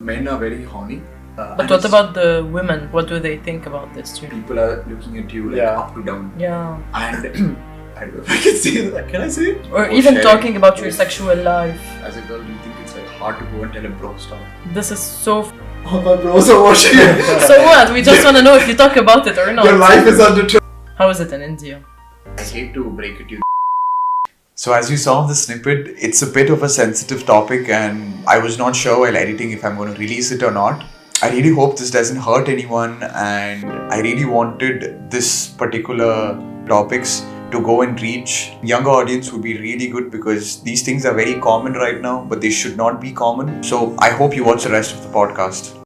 Men are very horny. But what about the women? What do they think about this too? People are looking at you like up to down. Yeah. And I don't know if I can say that. Can I say it? Or even talking about your sexual life. As a girl, do you think it's like hard to go and tell a bro stuff? This is so... Oh, my bros are watching it. So what? We just want to know if you talk about it or not. Your life is under threat. How is it in India? I hate to break it to you. So as you saw in the snippet, it's a bit of a sensitive topic and I was not sure while editing if I'm going to release it or not. I really hope this doesn't hurt anyone and I really wanted this particular topics to go and reach younger audience would be really good because these things are very common right now, but they should not be common. So I hope you watch the rest of the podcast.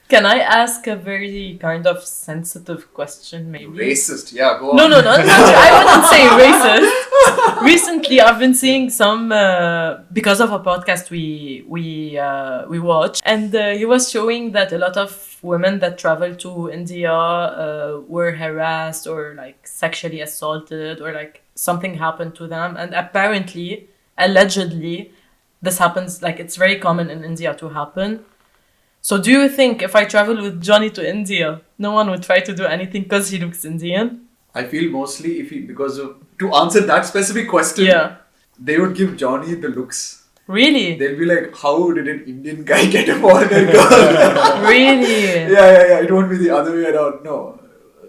Can I ask a very kind of sensitive question, maybe? Racist, yeah, go on. No, I wouldn't say racist. Recently, I've been seeing some because of a podcast we watched, and he was showing that a lot of women that travel to India were harassed or like sexually assaulted or like something happened to them, and apparently, allegedly, this happens. Like it's very common in India to happen. So do you think if I travel with Johnny to India, no one would try to do anything because he looks Indian? I feel mostly to answer that specific question, they would give Johnny the looks. Really? They'll be like, how did an Indian guy get a foreigner girl? Really? Yeah. It won't be the other way around. No.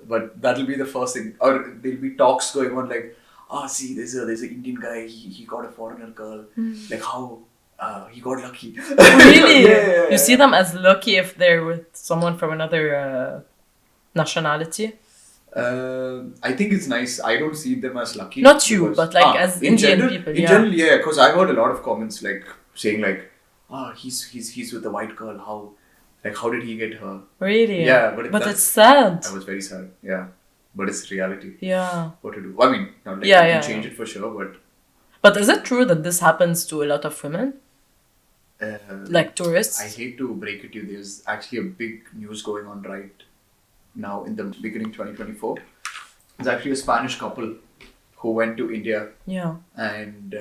But that'll be the first thing. Or there'll be talks going on like, see, there's an Indian guy, he got a foreigner girl. Like how... he got lucky. Really? Yeah. You see them as lucky if they're with someone from another nationality? I think it's nice. I don't see them as lucky. Not you, but like as Indian people. In general, yeah. Because I've heard a lot of comments like saying like, he's with a white girl. How did he get her? Really? Yeah, but it's sad. That was very sad. Yeah, but it's reality. Yeah. What to do? I mean, not like you can change it for sure, but. But is it true that this happens to a lot of women? Like tourists? I hate to break it to you. There's actually a big news going on right now in the beginning 2024. There's actually a Spanish couple who went to India. Yeah. And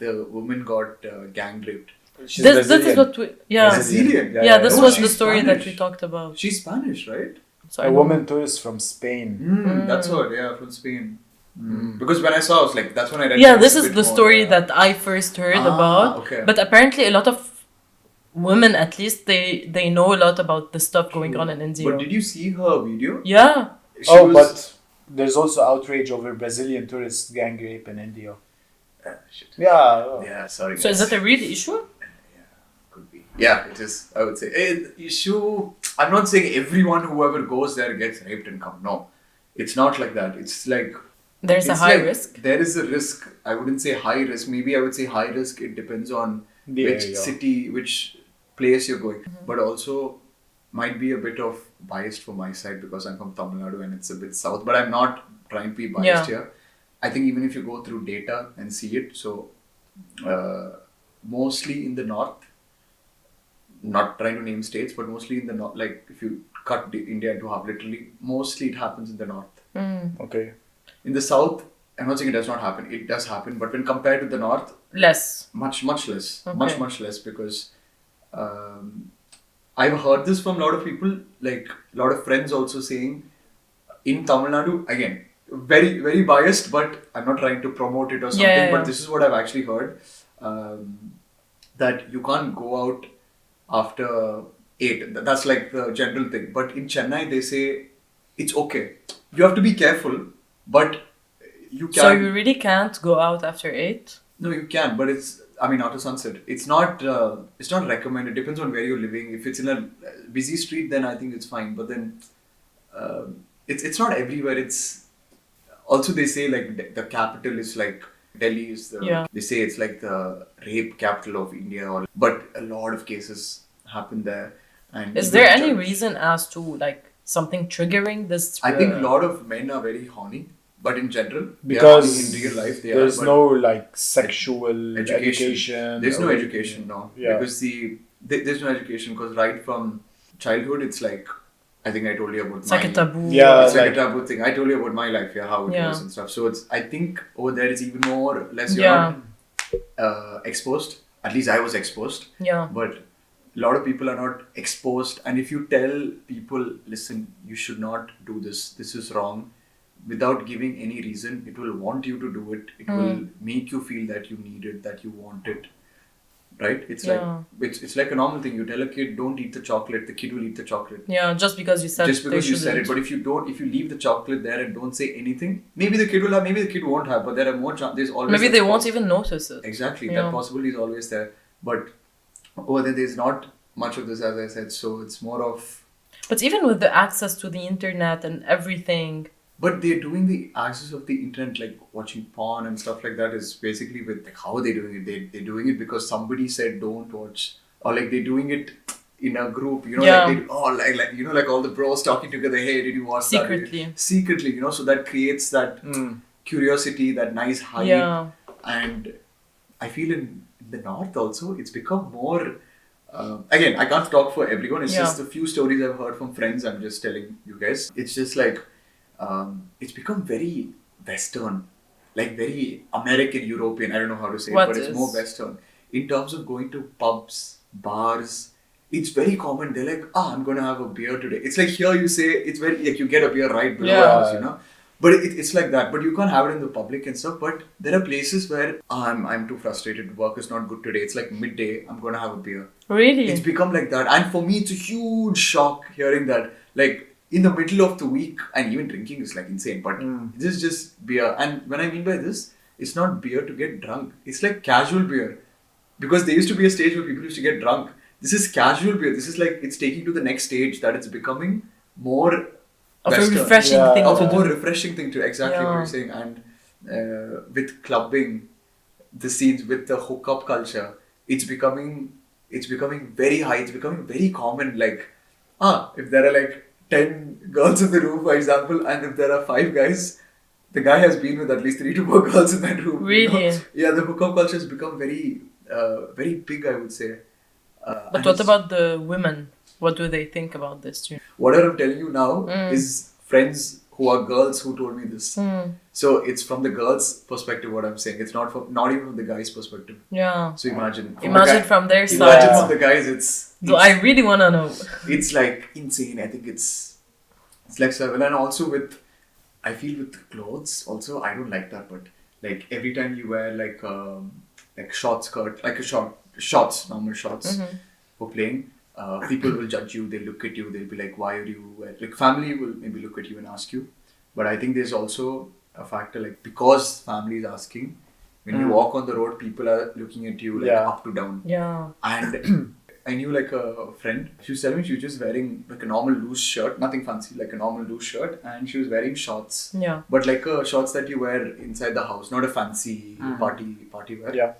the woman got gang raped. This is what we... Yeah. Brazilian? Yeah, this was the story Spanish. that we talked about. She's Spanish, right? So a woman tourist from Spain. That's what, from Spain. Because when I saw, I was like, that's when I read. Yeah, this is the story that I first heard about. Okay. But apparently, a lot of women, at least, they know a lot about the stuff going on in India. But did you see her video? Yeah. But there's also outrage over Brazilian tourist gang rape in India. Shit. Yeah. Yeah, sorry. So guys. is that a real issue? Could be. Yeah, it is. I would say issue. I'm not saying everyone whoever goes there gets raped and come. No, it's not like that. It's like. There's a high risk? There is a risk. I wouldn't say high risk. Maybe I would say high risk. It depends on which city, which place you're going. But also might be a bit of biased from my side because I'm from Tamil Nadu and it's a bit south. But I'm not trying to be biased here. I think even if you go through data and see it, so mostly in the north, not trying to name states, but mostly in the north, like if you cut India into half literally, mostly it happens in the north. Okay. In the south, I'm not saying it does not happen. It does happen, but when compared to the north, less. Much less. Okay. Much less because I've heard this from a lot of people, like a lot of friends also saying in Tamil Nadu, again, very, very biased, but I'm not trying to promote it or something, but this is what I've actually heard, that you can't go out after 8. That's like the general thing. But in Chennai, they say it's okay. You have to be careful. But you can. So you really can't go out after 8? No, you can, but after sunset. It's not recommended. It depends on where you're living. If it's in a busy street, then I think it's fine. But then, it's not everywhere. It's also they say like the capital is like Delhi is the. They say it's like the rape capital of India. But a lot of cases happen there. And is there any reason as to like something triggering this? I think a lot of men are very horny. But in general, because in real life, there's no like sexual education. There's no education, no. Yeah. Because there's no education because right from childhood, it's like I think I told you about It's like a taboo. Yeah. It's like a like- taboo thing. I told you about my life, how it Yeah. was and stuff. So I think over there it's even more or less you're Yeah. not exposed. At least I was exposed. Yeah. But a lot of people are not exposed. And if you tell people, listen, you should not do this. This is wrong. Without giving any reason, it will want you to do it. It will make you feel that you need it, that you want it. Right? It's Yeah. like it's like a normal thing. You tell a kid, don't eat the chocolate. The kid will eat the chocolate. Yeah, just because you said Just they because you said shouldn't. it. But if you leave the chocolate there and don't say anything, maybe the kid will have, maybe the kid won't have. But there are more chances. There's always Maybe that they won't possibility. even notice it. Exactly, Yeah. that possibility is always there. But over there, there's not much of this, as I said. So it's more of. But even with the access to the internet and everything, But they're doing the access of the internet, like watching porn and stuff like that, is basically with like, how are they doing it? They're doing it because somebody said don't watch, or like they're doing it in a group, Yeah. like like all the bros talking together. Hey, did you watch that? secretly. Secretly, so that creates that curiosity, that nice hype. Yeah. And I feel in the north also, it's become more. Again, I can't talk for everyone. It's Yeah. just a few stories I've heard from friends. I'm just telling you guys. It's just like it's become very Western, like very American, European. I don't know how to say What it, but it's is? more Western in terms of going to pubs, bars. It's very common. They're like, I'm gonna have a beer today. It's like here you say it's very like you get a beer right below Yeah. house, But it's like that. But you can't have it in the public and stuff. But there are places where I'm too frustrated. Work is not good today. It's like midday. I'm gonna have a beer. Really? It's become like that. And for me, it's a huge shock hearing that. Like in the middle of the week, and even drinking is like insane. But this is just beer. And when I mean by this, it's not beer to get drunk. It's like casual beer. Because there used to be a stage where people used to get drunk. This is casual beer. This is like it's taking to the next stage that it's becoming more Of a Western. refreshing Yeah. thing Of to a more do. refreshing thing to exactly what Yeah. you're saying. And with clubbing, the scenes with the hookup culture, it's becoming very high. It's becoming very common. Like, if there are like 10 girls in the room, for example, and if there are 5 guys, the guy has been with at least 3 to 4 girls in that room. Really? Yeah, the hookup culture has become very, very big, I would say. But And what it's- about the women? What do they think about this? Whatever I'm telling you now is friends who are girls who told me this. So it's from the girls' perspective what I'm saying. It's not even from the guy's perspective. Yeah. So imagine. Imagine from their side. Imagine Yeah. from the guys, it's I really want to know. it's like insane. I think it's next level. And also I feel with the clothes also, I don't like that. But like every time you wear like short skirt, like shorts, normal shorts for playing, people will judge you. They look at you. They'll be like, why are you like family will maybe look at you and ask you. But I think there's also a factor like because family is asking, when you walk on the road, people are looking at you like Yeah. up to down. Yeah. And I knew like a friend, she was telling me she was just wearing like a normal loose shirt, nothing fancy, like a normal loose shirt, and she was wearing shorts. Yeah. But like shorts that you wear inside the house, not a fancy party wear. Yeah.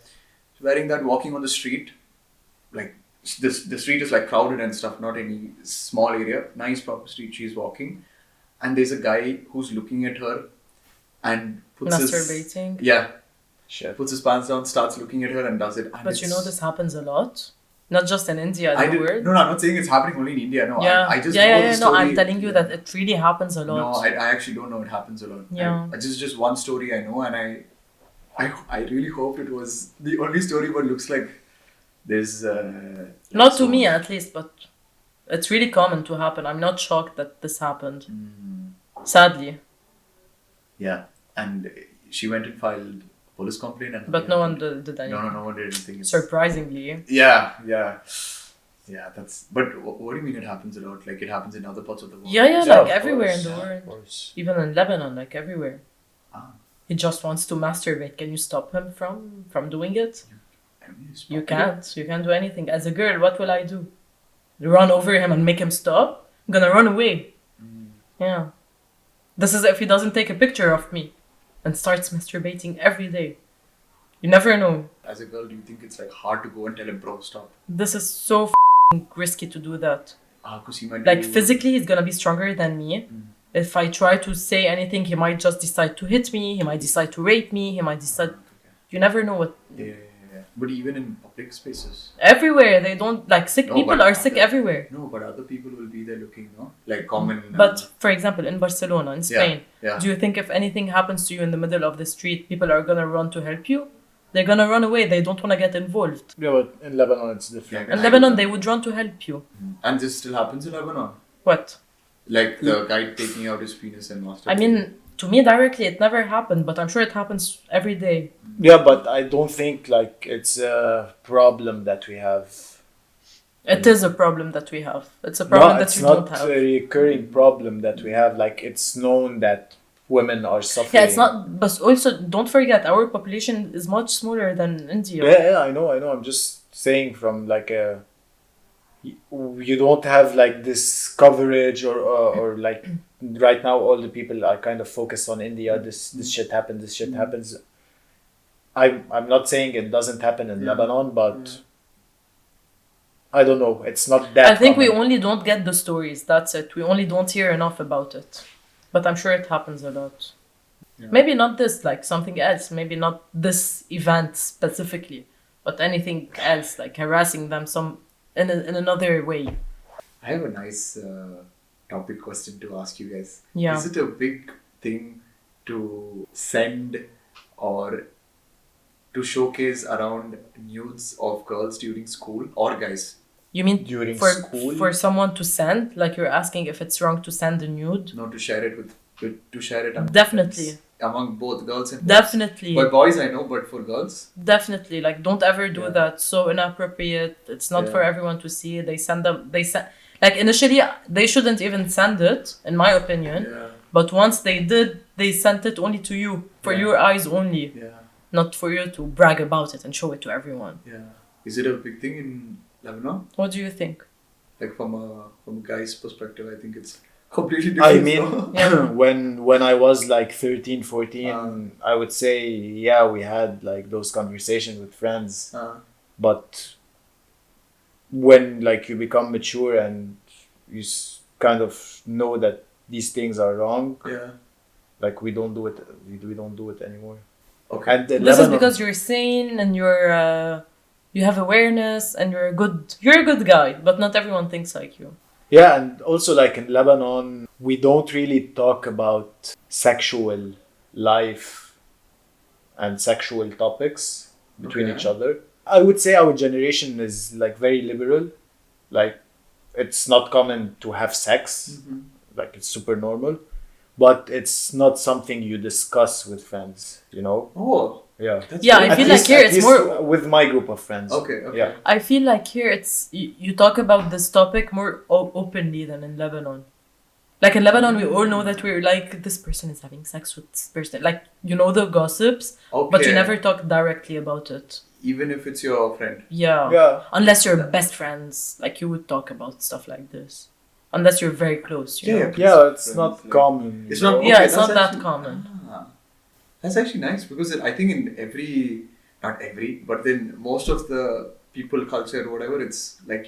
She's wearing that walking on the street, like the street is like crowded and stuff, not any small area, nice proper street she's walking. And there's a guy who's looking at her and puts Masturbating. Shit. puts his pants down, starts looking at her and does it. And But you know this happens a lot. Not just in India, I the did, world. no, I'm not saying it's happening only in India. No, Yeah. I just yeah, know yeah, the yeah. story. No, I'm telling you that it really happens a lot. No, I actually don't know it happens a lot. Yeah. This is just one story I know, and I really hope it was the only story, but looks like there's. Not to so- me at least, but it's really common to happen. I'm not shocked that this happened. Sadly. Yeah, and she went and filed a police complaint, and But no one did anything. No one did anything. It's- Surprisingly. Yeah. That's. But what do you mean it happens a lot? Like it happens in other parts of the world? Yeah, Yeah, like of everywhere course. in the Of world. course. Even in Lebanon, like everywhere. Ah. He just wants to masturbate. Can you stop him from doing it? I mean, it's You popular. can't. You can't do anything. As a girl, what will I do? Run over him and make him stop? I'm gonna run away. Yeah. This is if he doesn't take a picture of me and starts masturbating every day. You never know. As a girl, do you think it's like hard to go and tell him, bro, stop? This is so risky to do that. Because he might Like do- physically, he's gonna be stronger than me. If I try to say anything, he might just decide to hit me. He might decide to rape me. He might decide. Okay. You never know what. Yeah. But even in public spaces. Everywhere they don't like sick No, people but are sick everywhere. No, but other people will be there looking, no? Like common. But for example, in Barcelona, in Spain, yeah. do you think if anything happens to you in the middle of the street, people are gonna run to help you? They're gonna run away. They don't want to get involved. Yeah, but in Lebanon it's different. In Lebanon, they would run to help you. And this still happens in Lebanon. What? Like the guy taking out his penis and masturbating. I mean, to me directly, it never happened, but I'm sure it happens every day. Yeah, but I don't think like it's a problem that we have. It is a problem that we have. It's a problem that you don't have. It's not a recurring problem that we have. Like it's known that women are suffering. Yeah, it's not. But also, don't forget, our population is much smaller than India. Yeah, I know. I'm just saying from like a. You don't have like this coverage or like right now all the people are kind of focused on India. This shit happened. This shit happens. I'm not saying it doesn't happen in Lebanon, but I don't know. It's not that. I think we common. only don't get the stories. That's it. We only don't hear enough about it. But I'm sure it happens a lot. Yeah. Maybe not this, like something else. Maybe not this event specifically, but anything else, like harassing them in another way. I have a nice topic question to ask you guys. Yeah. Is it a big thing to send or to showcase around nudes of girls during school or guys? You mean During for school? for someone to send? Like you're asking if it's wrong to send a nude? No, to share it to share it among Definitely. friends, among both girls and boys. Definitely. But boys I know, but for girls, Definitely. Like don't ever do Yeah. that. So inappropriate. It's not Yeah. for everyone to see. They send like initially they shouldn't even send it, in my opinion. yeah, But once they did, they sent it only to you, for Yeah. your eyes only, yeah, not for you to brag about it and show it to everyone. yeah. Is it a big thing in Lebanon? What do you think? Like from a guy's perspective, I think it's completely I different. mean, no? Yeah. when I was like 13, 14, Uh. I would say, yeah, we had like those conversations with friends. But when like you become mature and you kind of know that these things are wrong, yeah. like we don't do it. We don't do it anymore. Okay. And in This is Lebanon- because you're sane and you have awareness and you're a good guy, but not everyone thinks like you. Yeah, and also like in Lebanon, we don't really talk about sexual life and sexual topics between Okay. each other. I would say our generation is like very liberal. Like it's not common to have sex. Mhm. Like it's super normal. But it's not something you discuss with friends, you know? Oh, Yeah. that's Yeah, very I feel nice. like here at it's least more- with my group of friends. Okay, okay. Yeah. I feel like here you talk about this topic more openly than in Lebanon. Like in Lebanon, we all know that we're like, this person is having sex with this person. Like, you know the gossips, Okay. but you never talk directly about it. Even if it's your friend. Yeah. Yeah. Unless you're best friends, like you would talk about stuff like this. Unless you're very close, you know? Yeah, it's Friends, not like- common. It's you not. know? Yeah, okay, it's that's not that actually- common. Ah. That's actually nice because I think in not every, but then most of the people culture, whatever, it's like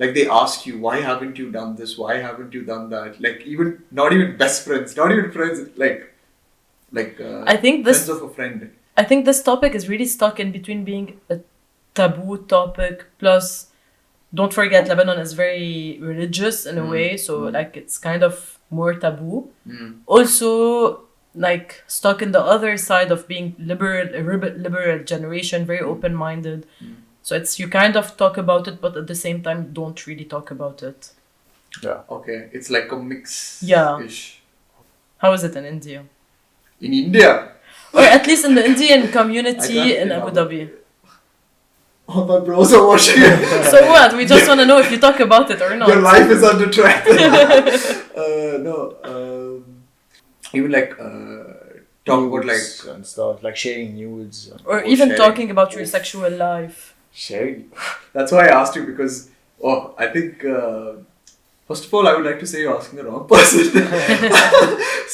like they ask you, why haven't you done this? Why haven't you done that? Like even not even best friends, not even friends, like I think this friends of a friend. I think this topic is really stuck in between being a taboo topic plus don't forget Lebanon is very religious in a way, so like it's kind of more taboo. Also like stuck in the other side of being liberal generation, very open-minded. So it's you kind of talk about it but at the same time don't really talk about it. Yeah. Okay, it's like a mix. Yeah. Ish. How is it in India? In India. Or at least in the Indian I community can't in think Abu of Dhabi. Oh, my bros are watching it. So what? We just want to know if you talk about it or not. Your life is under track. No. Even like talk about like Nudes and stuff, like sharing nudes. Or Or even sharing. talking about your Oof. sexual life. sharing. That's why I asked you because I think first of all I would like to say you're asking the wrong person.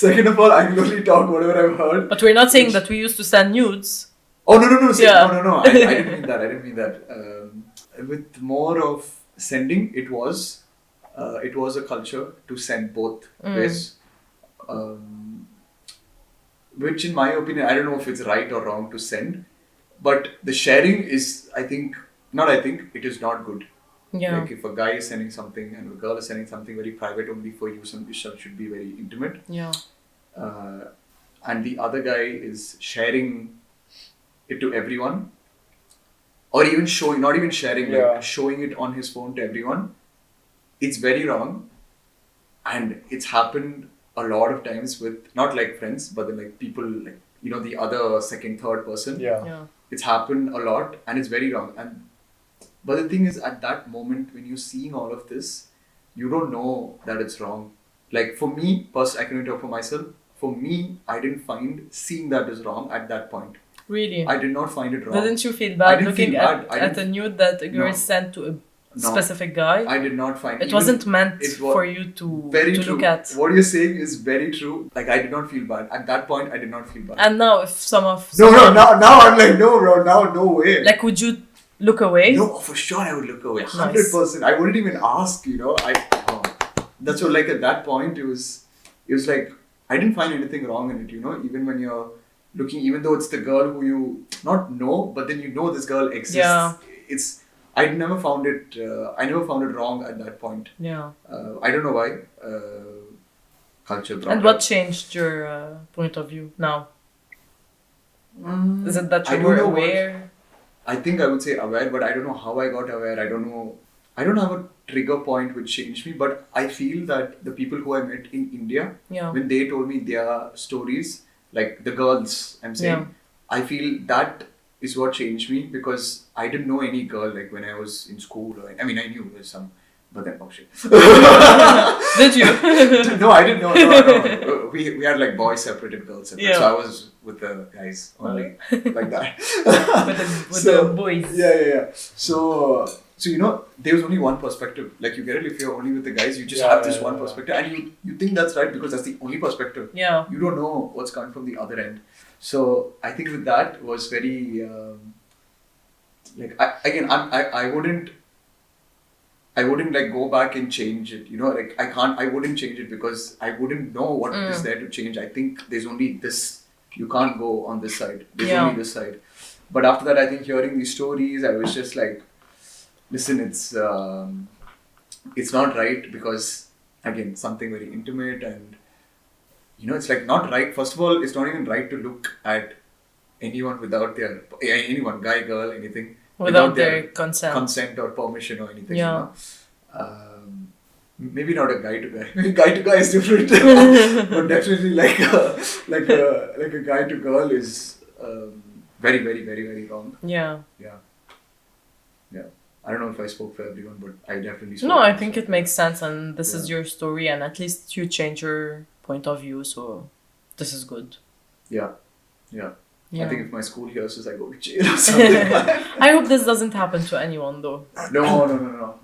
Second of all, I can only talk whatever I've heard. But we're not saying that we used to send nudes. Oh no! See, Yeah. No! I didn't mean that. I didn't mean that. With more of sending, it was a culture to send both ways. Which, in my opinion, I don't know if it's right or wrong to send. But the sharing is, it is not good. Yeah. Like if a guy is sending something and a girl is sending something very private only for you, some should be very intimate. Yeah. And the other guy is sharing it to everyone, or even showing, not even sharing, Yeah. like showing it on his phone to everyone. It's very wrong, and it's happened a lot of times with not like friends, but then like people, like the other second, third person. Yeah. Yeah. It's happened a lot, and it's very wrong. And but the thing is, at that moment when you're seeing all of this, you don't know that it's wrong. Like for me, I can only talk for myself. For me, I didn't find seeing that is wrong at that point. Really? I did not find it wrong. Didn't you feel I bad didn't looking feel bad. I at didn't- a nude that a girl No. sent to a No. specific guy? I did not find It even- wasn't meant it wa- for you to very true. look at. What you're saying is very true. Like I did not feel bad at that point. I did not feel bad. And now, if No, someone, now I'm like, no, bro, now no way. like, would you look away? No, for sure I would look away. 100%. I wouldn't even ask. That's what. Like at that point, it was like I didn't find anything wrong in it. Even when you're looking, even though it's the girl who you not know, but then this girl exists. Yeah. I never found it. I never found it wrong at that point. Yeah. I don't know why. Culture. brought And what up. changed your point of view now? Mm, Is it that I you don't were know what- aware? I think I would say aware, but I don't know how I got aware. I don't know. I don't have a trigger point which changed me, but I feel that the people who I met in India, Yeah. when they told me their stories, like the girls, I'm saying, Yeah. I feel that is what changed me because I didn't know any girl like when I was in school. I knew there's some, but then, oh shit. Did you? No, I didn't know. No. We had like boys separated, girls separate. Yeah. So I was with the guys only, like that. with So, the boys. Yeah. So there was only one perspective. Like you get it, if you're only with the guys, you just have this one perspective, and you think that's right because that's the only perspective. Yeah. You don't know what's coming from the other end. So I think with that was very I wouldn't like go back and change it. I wouldn't change it because I wouldn't know what is there to change. I think there's only this. You can't go on this side. There's only this side. But after that, I think hearing these stories, I was just like, listen, it's not right because again, something very intimate and it's like not right. First of all, it's not even right to look at anyone without anyone, guy, girl, anything. Without their consent or permission or anything. Yeah. Maybe not a guy to guy. Maybe guy to guy is different, but definitely like a guy to girl is very, very, very, very wrong. Yeah. I don't know if I spoke for everyone, but I definitely spoke. No, I for think myself. it makes sense, and this is Yeah. your story, and at least you change your point of view, so this is good. Yeah. Yeah. I think if my school hears this, I go to jail or something. I hope this doesn't happen to anyone, though. No.